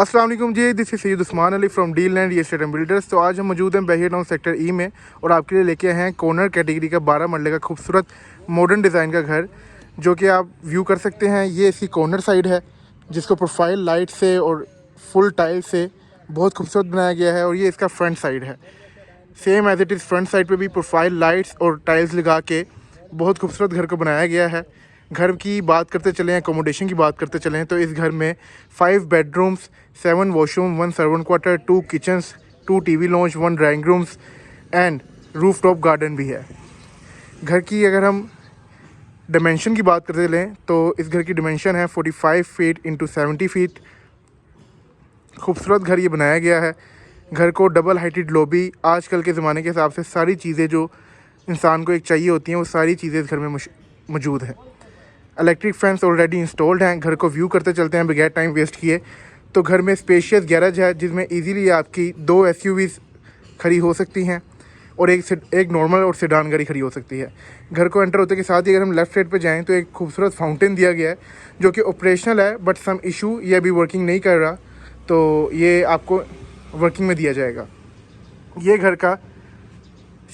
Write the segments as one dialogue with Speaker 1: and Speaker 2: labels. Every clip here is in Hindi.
Speaker 1: अस्सलाम वालेकुम जी, this is Syed Usman Ali from Deal Land real estate and builders. तो आज हम मौजूद हैं बहिया टाउन सेक्टर ई में और आपके लिए लेके आए हैं कॉर्नर कैटेगरी का 12 मरले का खूबसूरत मॉडर्न डिज़ाइन का घर, जो कि आप व्यू कर सकते हैं। ये इसकी कॉर्नर साइड है जिसको प्रोफाइल लाइट से और फुल टाइल से बहुत खूबसूरत बनाया गया है। और ये इसका फ्रंट साइड है, same as it is front side पे भी प्रोफाइल लाइट्स और टाइल्स लगा के बहुत खूबसूरत घर को बनाया गया है। घर की बात करते चलें, एकोमोडेशन की बात करते चलें, तो इस घर में 5 bedrooms, 7 washroom, 1 servant quarter, 2 kitchens, 2 TV launch, 1 drawing rooms and roof top garden भी है। घर की अगर हम डिमेंशन की बात करते चलें तो इस घर की डिमेंशन है 45 फीट इंटू 70 फीट। खूबसूरत घर ये बनाया गया है। घर को डबल हाइटेड लॉबी, आजकल के ज़माने के हिसाब से सारी चीज़ें जो इंसान को एक चाहिए होती हैं वो सारी चीज़ें इस घर में मौजूद हैं। इलेक्ट्रिक फैंस ऑलरेडी इंस्टॉल्ड हैं। घर को व्यू करते चलते हैं बगैर टाइम वेस्ट किए। तो घर में स्पेशियस गैरेज है जिसमें इजीली आपकी 2 एसयूवीज़ खड़ी हो सकती हैं और एक नॉर्मल और सेडान गाड़ी खड़ी हो सकती है। घर को एंटर होते के साथ ही अगर हम लेफ़्ट साइड पे जाएं तो एक खूबसूरत फाउंटेन दिया गया है जो कि ऑपरेशनल है, बट सम इशू ये अभी वर्किंग नहीं कर रहा, तो ये आपको वर्किंग में दिया जाएगा। ये घर का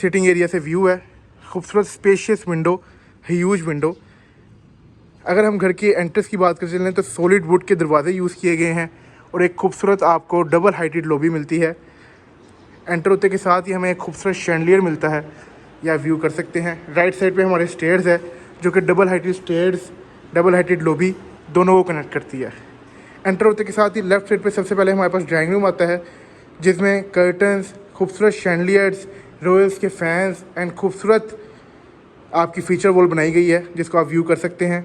Speaker 1: सिटिंग एरिया से व्यू है। खूबसूरत स्पेशियस विंडो, ह्यूज विंडो। अगर हम घर की एंट्रेंस की बात कर चलें तो सॉलिड वुड के दरवाजे यूज़ किए गए हैं और एक खूबसूरत आपको डबल हाइटेड लॉबी मिलती है। एंटर होते के साथ ही हमें एक खूबसूरत शैंडलियर मिलता है, या व्यू कर सकते हैं। राइट साइड पे हमारे स्टेयर्स है जो कि double heighted stairs, double heighted lobby दोनों को कनेक्ट करती है। एंटर होते के साथ ही लेफ्ट साइड पे सबसे पहले हमारे पास ड्राइंग रूम आता है जिसमें कर्टन्स, खूबसूरत शैंडलियर्स, रॉयल्स के फैंस एंड खूबसूरत आपकी फीचर वॉल बनाई गई है जिसको आप व्यू कर सकते हैं,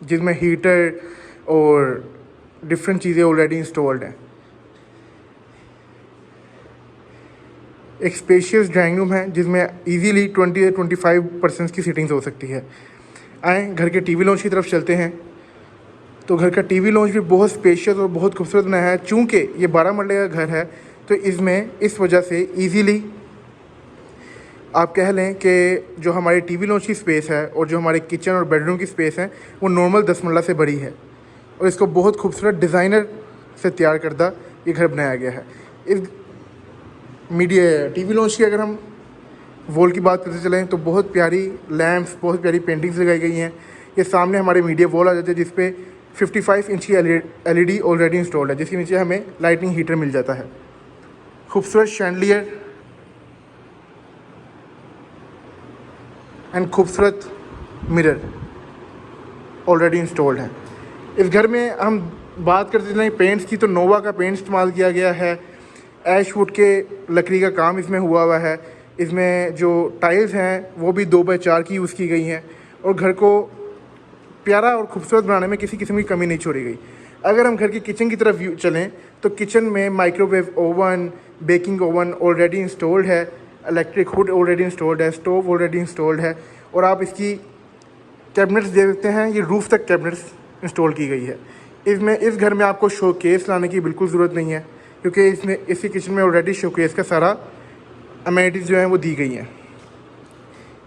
Speaker 1: जिसमें हीटर और डिफरेंट चीज़ें ऑलरेडी इंस्टॉल्ड हैं। एक स्पेशियस ड्राइंग रूम है जिसमें इजीली 20 से 25% की सीटिंग्स हो सकती है। आए घर के टीवी लॉन्च की तरफ चलते हैं। तो घर का टीवी लॉन्च भी बहुत स्पेशियस और बहुत खूबसूरत बनाया है। चूँकि ये 12 मरले का घर है तो इसमें इस वजह से ईज़िली आप कह लें कि जो हमारी टीवी लॉन्च की स्पेस है और जो हमारे किचन और बेडरूम की स्पेस है वो नॉर्मल 10 मरला से बड़ी है और इसको बहुत खूबसूरत डिज़ाइनर से तैयार करदा ये घर बनाया गया है। इस मीडिया टीवी लॉन्च की अगर हम वॉल की बात करते चलें तो बहुत प्यारी लैंप्स, बहुत प्यारी पेंटिंग्स लगाई गई हैं। ये सामने हमारे मीडिया वॉल आ जाते हैं जिस पे 55 इंच की LED ऑलरेडी इंस्टॉल्ड है, जिसके नीचे हमें लाइटिंग हीटर मिल जाता है। खूबसूरत शैंडलियर एंड खूबसूरत मिरर ऑलरेडी इंस्टॉल्ड हैं। इस घर में हम बात करते चलें पेंट्स की तो नोवा का पेंट इस्तेमाल किया गया है। ऐशवुड के लकड़ी का काम इसमें हुआ है। इसमें जो टाइल्स हैं वो भी 2x4 की यूज़ की गई हैं और घर को प्यारा और खूबसूरत बनाने में किसी किस्म की कमी नहीं छोड़ी गई। अगर हम घर की किचन की तरफ व्यू चलें तो किचन में microwave oven, baking oven already installed है, इलेक्ट्रिक हुड ऑलरेडी इंस्टॉल्ड है, स्टोव ऑलरेडी इंस्टॉल्ड है और आप इसकी कैबिनेट्स देख सकते हैं। ये रूफ तक कैबिनेट्स इंस्टॉल की गई है। इसमें इस घर में आपको शोकेस लाने की बिल्कुल ज़रूरत नहीं है क्योंकि इसमें इसी किचन में ऑलरेडी शोकेस का सारा अमेनिटीज़ जो हैं वो दी गई हैं।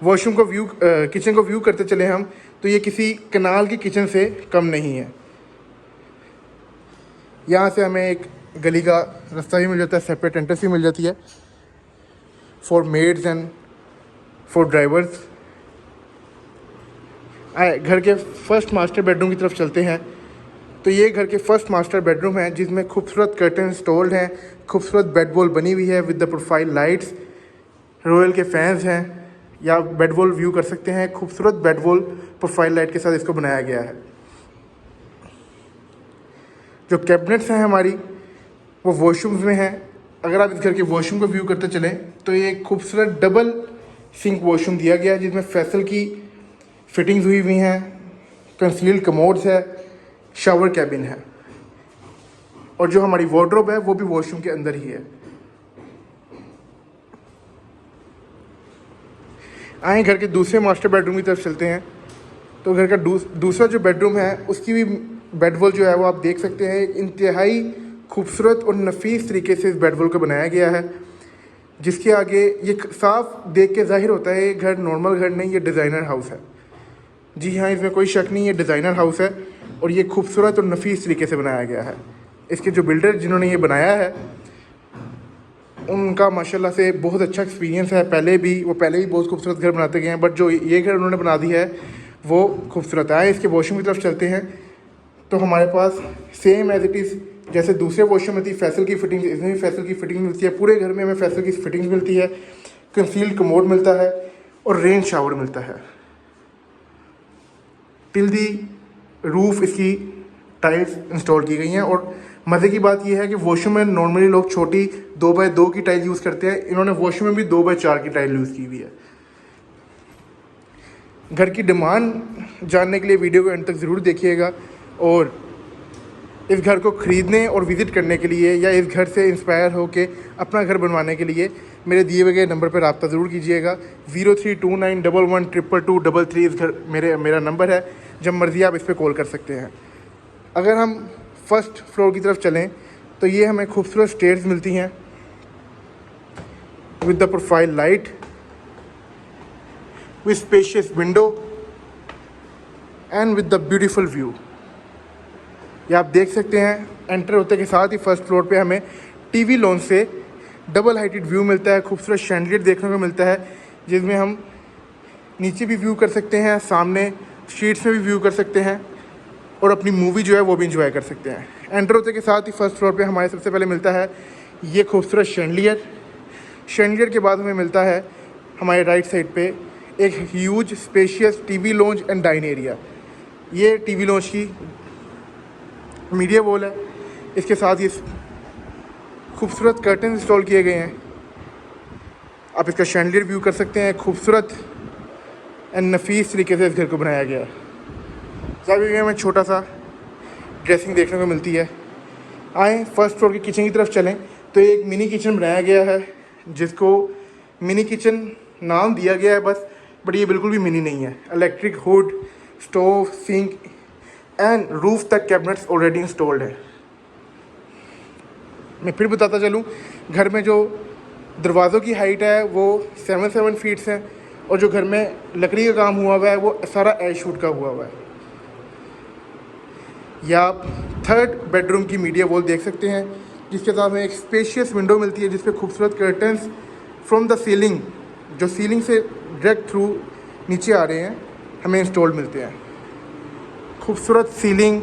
Speaker 1: वॉशरूम को व्यू किचन को व्यू करते चले हम तो ये किसी कनाल की किचन से कम नहीं है। यहाँ से हमें एक गली का रास्ता भी मिल जाता है, सेपरेट एंट्रेंस भी मिल जाती है for maids and for drivers. आए घर के फर्स्ट मास्टर बेडरूम की तरफ चलते हैं। तो ये घर के फर्स्ट मास्टर बेडरूम है जिसमें खूबसूरत कर्टन इंस्टॉल्ड हैं, खूबसूरत बेड वॉल बनी हुई है with the profile lights, royal के फैंस हैं, या बेड वॉल व्यू कर सकते हैं। खूबसूरत बेड वॉल प्रोफाइल लाइट के साथ इसको बनाया गया है। जो कैबिनेट्स हैं हमारी वो वॉशरूम्स में हैं। अगर आप इस घर के वॉशरूम को व्यू करते चलें तो ये एक खूबसूरत डबल सिंक वॉशरूम दिया गया है जिसमें फैसल की फिटिंग्स हुई हैं, कंसील्ड कमोड्स है, शावर कैबिन है और जो हमारी वार्डरोब है वो भी वॉशरूम के अंदर ही है। आए घर के दूसरे मास्टर बेडरूम की तरफ चलते हैं। तो घर का दूसरा जो बेडरूम है उसकी भी बेड वॉल जो है वो आप देख सकते हैं। एक इंतहाई खूबसूरत और नफीस तरीके से इस बेड वॉल को बनाया गया है जिसके आगे ये साफ देख के जाहिर होता है ये घर नॉर्मल घर नहीं, ये डिज़ाइनर हाउस है। जी हाँ, इसमें कोई शक नहीं, ये डिज़ाइनर हाउस है और ये खूबसूरत और नफीस तरीके से बनाया गया है। इसके जो बिल्डर जिन्होंने ये बनाया है उनका माशाल्लाह से बहुत अच्छा एक्सपीरियंस है। पहले भी बहुत खूबसूरत घर बनाते गए हैं, बट जो ये घर उन्होंने बना दी है वो खूबसूरत है। इसके वॉशरूम की तरफ चलते हैं तो हमारे पास सेम एज इट इज़ जैसे दूसरे वॉशरूम में थी फैसल की फिटिंग, इसमें भी फैसल की फिटिंग मिलती है। पूरे घर में हमें फैसल की फिटिंग मिलती है, कंसील्ड कमोड मिलता है और रेन शावर मिलता है। टिल दी रूफ इसकी टाइल्स इंस्टॉल की गई हैं। और मज़े की बात यह है कि वॉशरूम में नॉर्मली लोग छोटी 2x2 की टाइल यूज़ करते हैं, इन्होंने वॉशरूम में भी 2x4 की टाइल यूज़ की हुई है। घर की डिमांड जानने के लिए वीडियो को एंड तक ज़रूर देखिएगा। और इस घर को ख़रीदने और विज़िट करने के लिए या इस घर से इंस्पायर होकर अपना घर बनवाने के लिए मेरे दिए गए नंबर पर रब्ता ज़रूर कीजिएगा। 0329112233 इस घर मेरा नंबर है, जब मर्ज़ी आप इस पर कॉल कर सकते हैं। अगर हम फर्स्ट फ्लोर की तरफ चलें तो ये हमें खूबसूरत स्टेयर्स मिलती हैं with the profile light, with spacious window and with the beautiful view. ये आप देख सकते हैं, एंटर होते के साथ ही फर्स्ट फ्लोर पे हमें टीवी लॉन्च से डबल हाइटेड व्यू मिलता है। खूबसूरत शैंडलियर देखने को मिलता है जिसमें हम नीचे भी व्यू कर सकते हैं, सामने स्ट्रीट्स में भी व्यू कर सकते हैं और अपनी मूवी जो है वो भी इंजॉय कर सकते हैं। एंटर होते के साथ ही फर्स्ट फ्लोर पे हमारे सबसे पहले मिलता है ये खूबसूरत शैंडलियर। शैंडलियर के बाद हमें मिलता है हमारे राइट साइड पे एक huge spacious TV lounge and dine area. ये टीवी लॉन्च की मीडिया वॉल है, इसके साथ ये खूबसूरत कर्टन इंस्टॉल किए गए हैं। आप इसका शैंडलियर व्यू कर सकते हैं। खूबसूरत एंड नफीस तरीके से इस घर को बनाया गया है। सारे में छोटा सा ड्रेसिंग देखने को मिलती है। आए फर्स्ट फ्लोर की किचन की तरफ चलें तो एक मिनी किचन बनाया गया है जिसको मिनी किचन नाम दिया गया है बस, बट ये बिल्कुल भी मिनी नहीं है। Electric hood, stove, sink and roof तक कैबिनेट्स ऑलरेडी इंस्टॉल्ड है। मैं फिर बताता चलूँ, घर में जो दरवाज़ों की हाइट है वो 7 फीट्स है और जो घर में लकड़ी का काम हुआ हुआ है वो सारा एश वुड का हुआ है। या आप थर्ड बेडरूम की मीडिया वॉल देख सकते हैं जिसके साथ में एक स्पेशियस विंडो मिलती है जिसपे खूबसूरत कर्टन्स फ्रॉम द सीलिंग, जो सीलिंग से डायरेक्ट थ्रू नीचे आ रहे हैं, हमें इंस्टॉल मिलते हैं। खूबसूरत सीलिंग,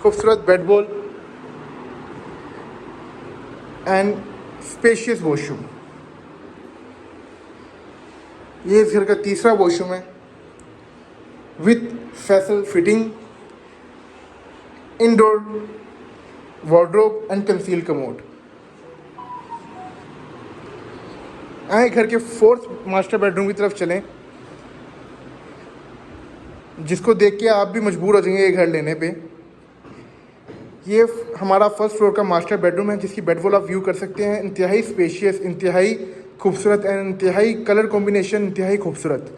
Speaker 1: खूबसूरत bed wall and spacious washroom. ये इस घर का तीसरा वॉशरूम है with Faisal fitting, indoor wardrobe and conceal commode. आए घर के फोर्थ मास्टर बेडरूम की तरफ चलें जिसको देख के आप भी मजबूर हो जाएंगे ये घर लेने पे। ये हमारा फर्स्ट फ्लोर का मास्टर बेडरूम है जिसकी बेड वॉल आप व्यू कर सकते हैं। इंतहाई स्पेशियस, इंतहाई खूबसूरत एंड इंतहाई कलर कॉम्बिनेशन इंतहाई खूबसूरत।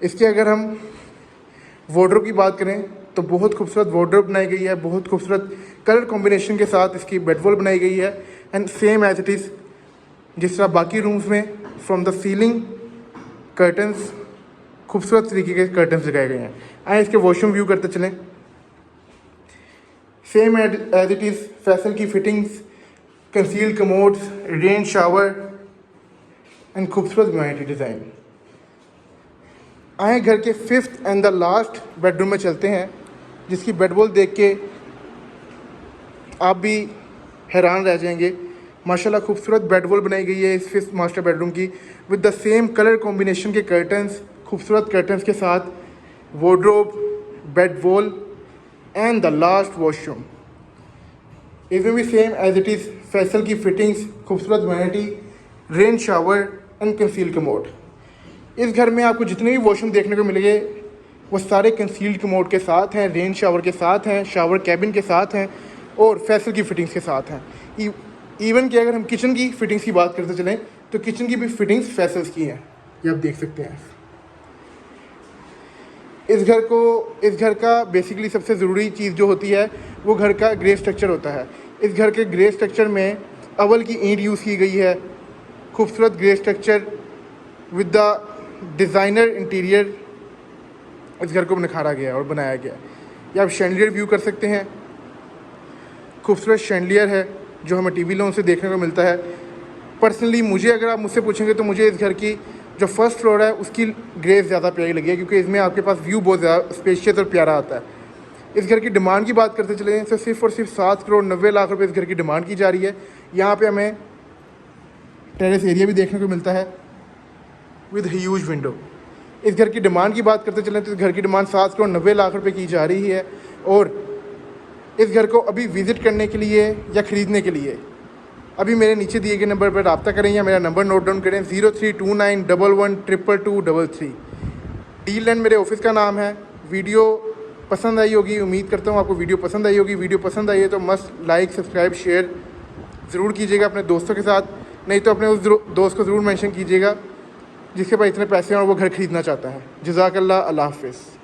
Speaker 1: इसके अगर हम वार्डरोब की बात करें तो बहुत खूबसूरत वार्डरोब बनाई गई है, बहुत खूबसूरत कलर कॉम्बिनेशन के साथ इसकी बेड वॉल बनाई गई है and same as it is जिस तरह बाकी रूम्स में फ्रॉम द सीलिंग कर्टन्स खूबसूरत तरीके के कर्टन्स लगाए गए हैं। आए इसके वॉशरूम व्यू करते चलें। Same as it is Faisal की fittings, concealed commodes, rain shower and खूबसूरत ह्यूमैनिटी डिज़ाइन। आए घर के fifth and the last bedroom में चलते हैं जिसकी बेड वॉल देख के आप भी हैरान रह जाएंगे। माशाल्लाह खूबसूरत बेड वॉल बनाई गई है इस फिफ्थ मास्टर बेडरूम की with the same colour combination के कर्टन्स, खूबसूरत कर्टन्स के साथ wardrobe, bed wall and the last washroom. इसमें भी same as it is Faisal की फिटिंग्स, खूबसूरत vanity, rain shower and conceal commode. इस घर में आपको जितने भी वॉशरूम देखने को मिलेंगे वो सारे कंसील्ड कमोड के साथ हैं, रेन शावर के साथ हैं, शावर कैबिन के साथ हैं और फैसल की फिटिंग्स के साथ हैं। इवन कि अगर हम किचन की फिटिंग्स की बात करते चलें तो किचन की भी फिटिंग्स फैसल्स की हैं, ये आप देख सकते हैं। इस घर का बेसिकली सबसे ज़रूरी चीज़ जो होती है वो घर का ग्रे स्ट्रक्चर होता है। इस घर के ग्रे स्ट्रक्चर में अवल की ईंट यूज़ की गई है। खूबसूरत grey structure with the designer interior इस घर को निखारा गया और बनाया गया। या आप शैंडलियर व्यू कर सकते हैं। खूबसूरत शैंडलियर है जो हमें टीवी लोन से देखने को मिलता है। पर्सनली मुझे, अगर आप मुझसे पूछेंगे तो मुझे इस घर की जो फर्स्ट फ्लोर है उसकी ग्रेज ज़्यादा प्यारी लगी है, क्योंकि इसमें आपके पास व्यू बहुत ज़्यादा स्पेशियस और प्यारा आता है। इस घर की डिमांड की बात करते चले तो सिर्फ और सिर्फ 7,90,00,000 रुपये इस घर की डिमांड की जा रही है। यहाँ पे हमें टेरेस एरिया भी देखने को मिलता है विद ह्यूज विंडो। इस घर की डिमांड की बात करते चलें तो इस घर की डिमांड 7,90,00,000 रुपये की जा रही है। और इस घर को अभी विज़िट करने के लिए या ख़रीदने के लिए अभी मेरे नीचे दिए गए नंबर पर रब्ता करें या मेरा नंबर नोट डाउन करें 0329112233। डील लैंड मेरे ऑफिस का नाम है। वीडियो पसंद आई होगी, उम्मीद करता हूँ आपको वीडियो पसंद आई होगी। वीडियो पसंद आई है तो मस्ट लाइक सब्सक्राइब शेयर ज़रूर कीजिएगा अपने दोस्तों के साथ, नहीं तो अपने उस दोस्त को ज़रूर मेंशन कीजिएगा जिसके पास इतने पैसे हैं और वो घर ख़रीदना चाहता है। जज़ाकल्लाह, अल्लाह हाफ़िज़।